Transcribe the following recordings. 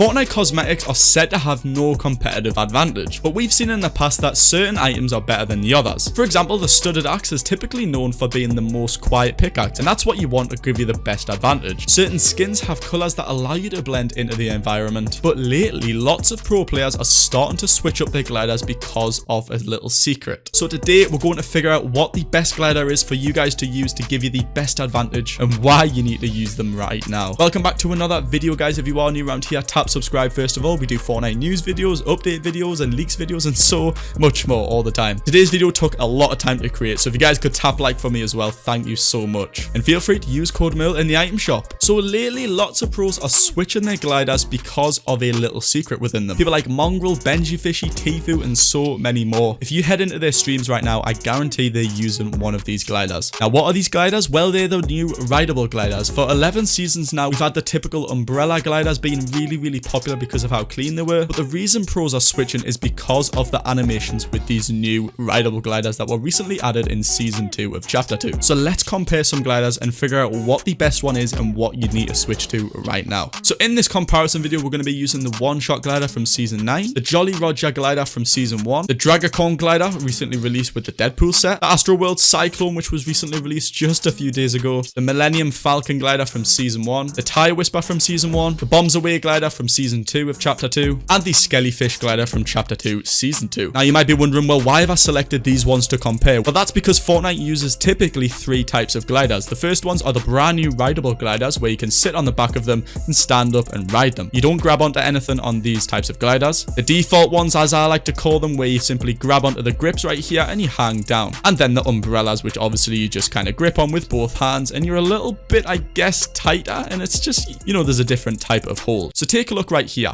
Fortnite cosmetics are said to have no competitive advantage, but we've seen in the past that certain items are better than the others. For example, the studded axe is typically known for being the most quiet pickaxe, and that's what you want to give you the best advantage. Certain skins have colours that allow you to blend into the environment, but lately lots of pro players are starting to switch up their gliders because of a little secret. So today we're going to figure out what the best glider is for you guys to use to give you the best advantage and why you need to use them right now. Welcome back to another video, guys. If you are new around here, tap subscribe first of all. We do Fortnite news videos, update videos, and leaks videos, and so much more all the time. Today's video took a lot of time to create, so if you guys could tap like for me as well, thank you so much. And feel free to use code Merl in the item shop. So lately, lots of pros are switching their gliders because of a little secret within them. People like Mongrel, Benji Fishy, Tifu, and so many more. If you head into their streams right now, I guarantee they're using one of these gliders. Now, what are these gliders? Well, they're the new rideable gliders. For 11 seasons now, we've had the typical umbrella gliders being really popular because of how clean they were. But the reason pros are switching is because of the animations with these new rideable gliders that were recently added in season 2 of chapter 2. So let's compare some gliders and figure out what the best one is and what you need to switch to right now. So in this comparison video, we're going to be using the one-shot glider from season 9, the Jolly Roger glider from season 1, the Dragacorn glider recently released with the Deadpool set, the Astroworld Cyclone which was recently released just a few days ago, the Millennium Falcon glider from season 1, the Tire Whisper from season 1, the Bombs Away glider from season 2 of chapter 2, and the Skellyfish glider from chapter 2 season 2. Now you might be wondering, well, why have I selected these ones to compare? Well, that's because Fortnite uses typically 3 types of gliders. The first ones are the brand new rideable gliders where you can sit on the back of them and stand up and ride them. You don't grab onto anything on these types of gliders. The default ones, as I like to call them, where you simply grab onto the grips right here and you hang down. And then the umbrellas, which obviously you just kind of grip on with both hands and you're a little bit, I guess, tighter, and it's just, you know, there's a different type of hold. So take a look right here.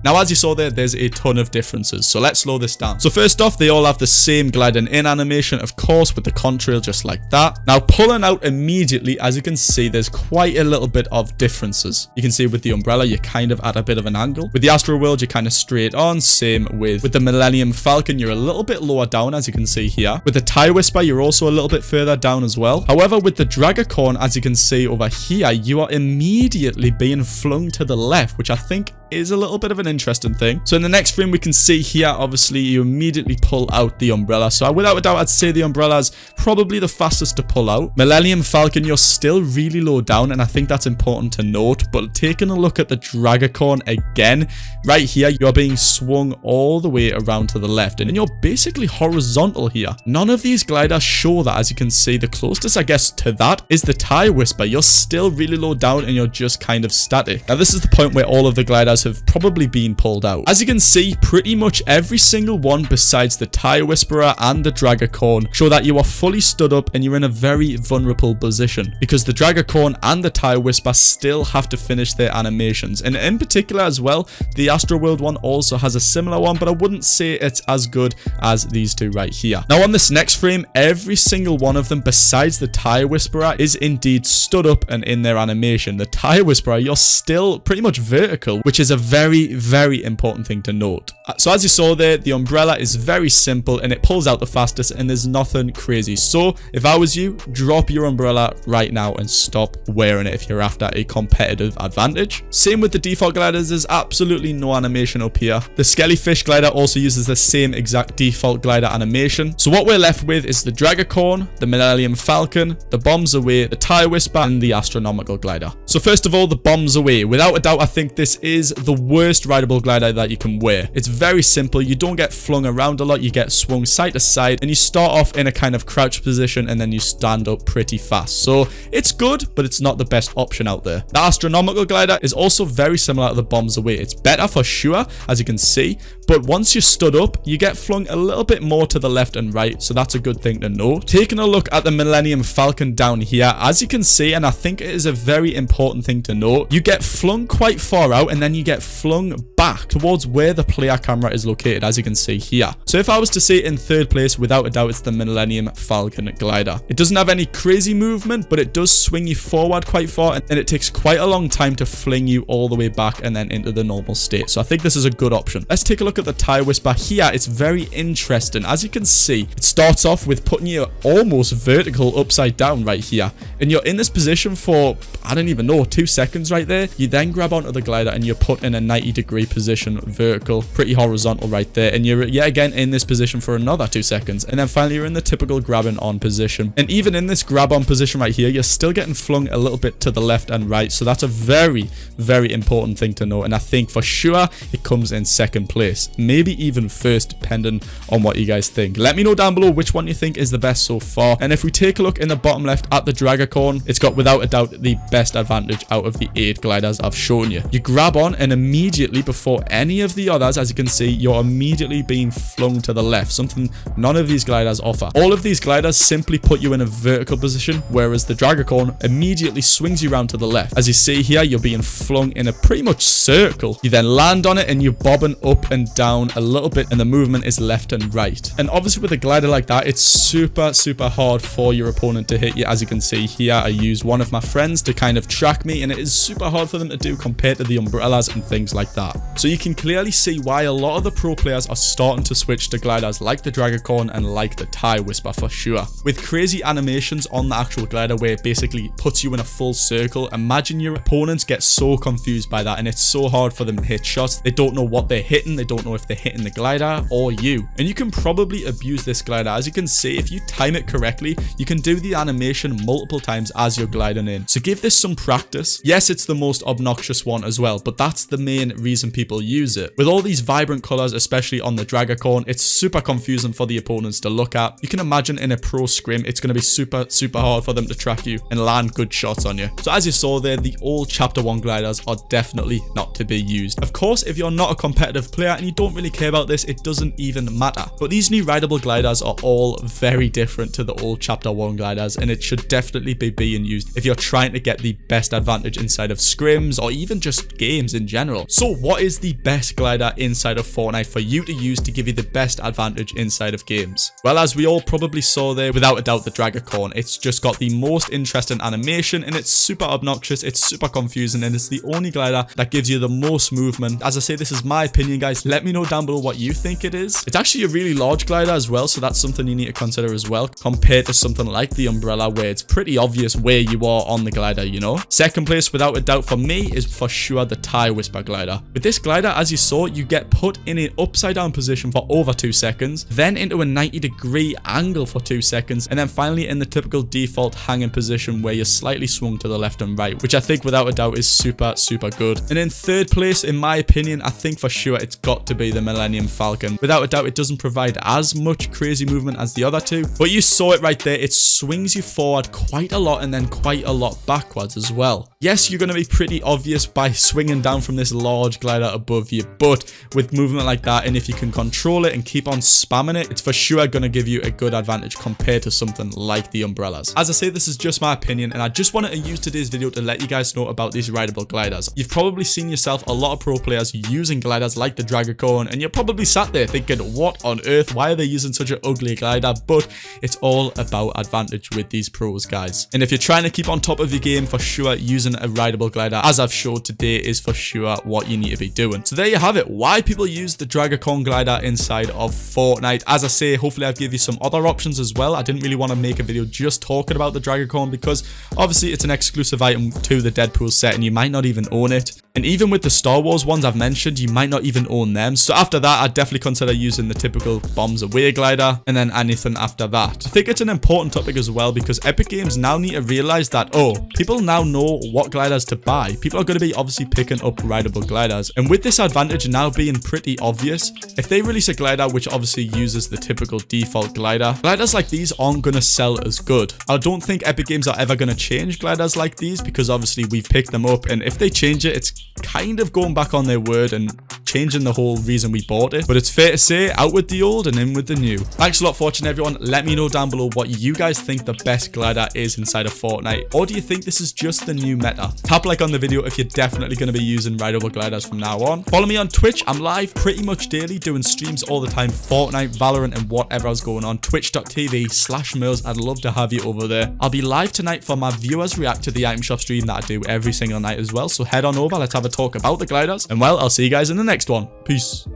Now, as you saw there's a ton of differences, so let's slow this down. So first off, they all have the same gliding in animation, of course, with the contrail just like that. Now, pulling out immediately, as you can see, there's quite a little bit of differences. You can see with the umbrella, you're kind of at a bit of an angle. With the Astroworld, you're kind of straight on. Same with the Millennium Falcon, you're a little bit lower down, as you can see here. With the Tire Whisper, you're also a little bit further down as well. However, with the Dragacorn, as you can see over here, you are immediately being flung to the left, which I think is a little bit of an interesting thing. So in the next frame, we can see here, obviously, you immediately pull out the umbrella. So without a doubt, I'd say the umbrella is probably the fastest to pull out. Millennium Falcon, you're still really low down, and I think that's important to note. But taking a look at the Dragacorn again, right here, you're being swung all the way around to the left, and you're basically horizontal here. None of these gliders show that, as you can see. The closest, I guess, to that is the Tire Whisper. You're still really low down, and you're just kind of static. Now, this is the point where all of the gliders have probably been pulled out. As you can see, pretty much every single one besides the Tire Whisperer and the Dragacorn show that you are fully stood up and you're in a very vulnerable position, because the Dragacorn and the Tire Whisper still have to finish their animations. And in particular as well, the Astroworld one also has a similar one, but I wouldn't say it's as good as these two right here. Now on this next frame, every single one of them besides the Tire Whisperer is indeed stood up and in their animation. The Tire Whisperer, you're still pretty much vertical, which is a very important thing to note. So as you saw there, the umbrella is very simple and it pulls out the fastest, and there's nothing crazy. So if I was you, drop your umbrella right now and stop wearing it if you're after a competitive advantage. Same with the default gliders, there's absolutely no animation up here. The Skellyfish glider also uses the same exact default glider animation. So what we're left with is the Dragacorn, the Millennium Falcon, the Bombs Away, the Tire Whisper, and the Astronomical glider. So first of all, the Bombs Away. Without a doubt, I think this is the worst rideable glider that you can wear. It's very simple. You don't get flung around a lot. You get swung side to side, and you start off in a kind of crouch position, and then you stand up pretty fast. So it's good, but it's not the best option out there. The Astronomical glider is also very similar to the Bombs Away. It's better for sure, as you can see, but once you stood up, you get flung a little bit more to the left and right, so that's a good thing to note. Taking a look at the Millennium Falcon down here, as you can see, and I think it is a very important thing to note, you get flung quite far out, and then you get flung back towards where the player camera is located, as you can see here. So if I was to say in third place, without a doubt, it's the Millennium Falcon glider. It doesn't have any crazy movement, but it does swing you forward quite far, and it takes quite a long time to fling you all the way back and then into the normal state. So I think this is a good option. Let's take a look look at the Tire Whisper here, it's very interesting. As you can see, it starts off with putting you almost vertical upside down right here. And you're in this position for, I don't even know, 2 seconds right there. You then grab onto the glider and you're put in a 90-degree position, vertical, pretty horizontal right there. And you're yet again in this position for another 2 seconds. And then finally, you're in the typical grabbing on position. And even in this grab on position right here, you're still getting flung a little bit to the left and right. So that's a very, very important thing to know. And I think for sure it comes in second place, maybe even first, depending on what you guys think. Let me know down below which one you think is the best so far. And if we take a look in the bottom left at the Dragacorn, it's got without a doubt the best advantage out of the 8 gliders I've shown you. You grab on and immediately before any of the others, as you can see, you're immediately being flung to the left, something none of these gliders offer. All of these gliders simply put you in a vertical position, whereas the Dragacorn immediately swings you around to the left. As you see here, you're being flung in a pretty much circle. You then land on it and you're bobbing up and down a little bit, and the movement is left and right. And obviously with a glider like that, it's super hard for your opponent to hit you. As you can see here, I used one of my friends to kind of track me, and it is super hard for them to do compared to the umbrellas and things like that. So you can clearly see why a lot of the pro players are starting to switch to gliders like the Dragacorn and like the Tire Whisper for sure. With crazy animations on the actual glider where it basically puts you in a full circle, imagine your opponents get so confused by that, and it's so hard for them to hit shots. They don't know what they're hitting. They don't know if they're hitting the glider or you. And you can probably abuse this glider. As you can see, if you time it correctly, you can do the animation multiple times as you're gliding in. So give this some practice. Yes, it's the most obnoxious one as well, but that's the main reason people use it. With all these vibrant colors, especially on the Dragacorn, it's super confusing for the opponents to look at. You can imagine in a pro scrim, it's going to be super hard for them to track you and land good shots on you. So as you saw there, the old chapter 1 gliders are definitely not to be used. Of course, if you're not a competitive player and you don't really care about this, it doesn't even matter. But these new rideable gliders are all very different to the old chapter 1 gliders, and it should definitely be being used if you're trying to get the best advantage inside of scrims or even just games in general. So what is the best glider inside of Fortnite for you to use to give you the best advantage inside of games? Well, as we all probably saw there, without a doubt the Dragacorn. It's just got the most interesting animation, and it's super obnoxious, it's super confusing, and it's the only glider that gives you the most movement. As I say, this is my opinion, guys. Let me know down below what you think it is. It's actually a really large glider as well, so that's something you need to consider as well, compared to something like the umbrella where it's pretty obvious where you are on the glider, you know. Second place without a doubt for me is for sure the Tire Whisper glider. With this glider, as you saw, you get put in an upside down position for over 2 seconds, then into a 90-degree angle for 2 seconds, and then finally in the typical default hanging position where you're slightly swung to the left and right, which I think without a doubt is super good. And in third place, in my opinion, I think for sure it's got to be the Millennium Falcon. Without a doubt, it doesn't provide as much crazy movement as the other two, but you saw it right there. It swings you forward quite a lot and then quite a lot backwards as well. Yes, you're going to be pretty obvious by swinging down from this large glider above you, but with movement like that, and if you can control it and keep on spamming it, it's for sure going to give you a good advantage compared to something like the umbrellas. As I say, this is just my opinion, and I just wanted to use today's video to let you guys know about these rideable gliders. You've probably seen yourself a lot of pro players using gliders like the Dragacorn, and you're probably sat there thinking, what on earth, why are they using such an ugly glider? But it's all about advantage with these pros, guys. And if you're trying to keep on top of your game, for sure using a rideable glider as I've showed today is for sure what you need to be doing. So there you have it, why people use the Dragacorn glider inside of Fortnite. As I say, hopefully I've given you some other options as well. I didn't really want to make a video just talking about the Dragacorn because obviously it's an exclusive item to the Deadpool set and you might not even own it. And even with the Star Wars ones I've mentioned, you might not even own them. So after that, I'd definitely consider using the typical bombs away glider and then anything after that. I think it's an important topic as well because Epic Games now need to realize that, oh, people now know what gliders to buy. People are going to be obviously picking up rideable gliders. And with this advantage now being pretty obvious, if they release a glider which obviously uses the typical default glider, gliders like these aren't going to sell as good. I don't think Epic Games are ever going to change gliders like these because obviously we've picked them up, and if they change it, it's kind of going back on their word and changing the whole reason we bought it. But it's fair to say, out with the old and in with the new. Thanks a lot for watching, everyone. Let me know down below what you guys think the best glider is inside of Fortnite, or do you think this is just the new meta? Tap like on the video if you're definitely going to be using rideable gliders from now on. Follow me on Twitch. I'm live pretty much daily doing streams all the time, Fortnite, Valorant, and whatever else going on. Twitch.tv/Merls. I'd love to have you over there. I'll be live tonight for my viewers react to the item shop stream that I do every single night as well, so head on over, let's have a talk about the gliders, and well, I'll see you guys in the next one. Peace.